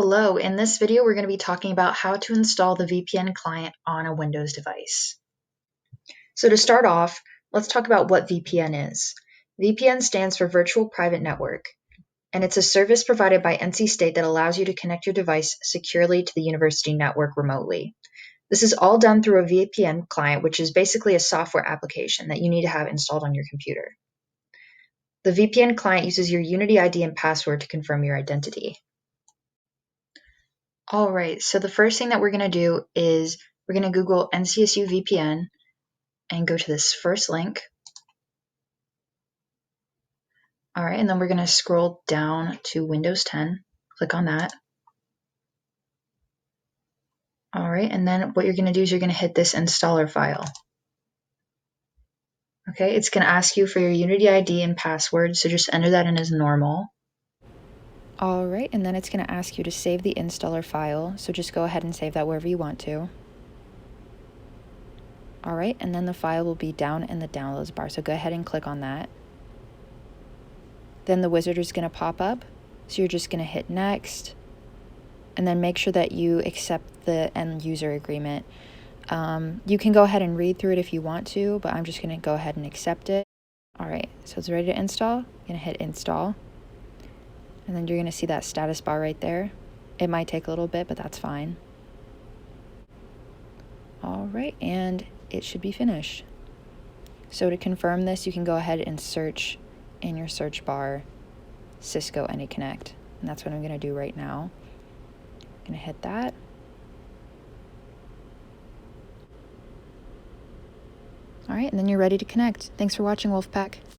Hello, in this video we're going to be talking about how to install the VPN client on a Windows device. So to start off, let's talk about what VPN is. VPN stands for Virtual Private Network, and it's a service provided by NC State that allows you to connect your device securely to the university network remotely. This is all done through a VPN client, which is basically a software application that you need to have installed on your computer. The VPN client uses your Unity ID and password to confirm your identity. All right, so the first thing that we're going to do is we're going to Google NCSU VPN and go to this first link. All right, and then we're going to scroll down to Windows 10. Click on that. All right, and then what you're going to do is you're going to hit this installer file. Okay, it's going to ask you for your Unity ID and password, so just enter that in as normal. All right, and then it's going to ask you to save the installer file, so just go ahead and save that wherever you want to. All right, and then the file will be down in the downloads bar, so go ahead and click on that. Then the wizard is going to pop up, so you're just going to hit next, and then make sure that you accept the end user agreement. You can go ahead and read through it if you want to, but I'm just going to go ahead and accept it. All right, so it's ready to install. I'm going to hit install. And then you're going to see that status bar right there. It might take a little bit, but that's fine. All right, and it should be finished. So to confirm this, you can go ahead and search in your search bar Cisco AnyConnect. And that's what I'm going to do right now. I'm going to hit that. All right, and then you're ready to connect. Thanks for watching, Wolfpack.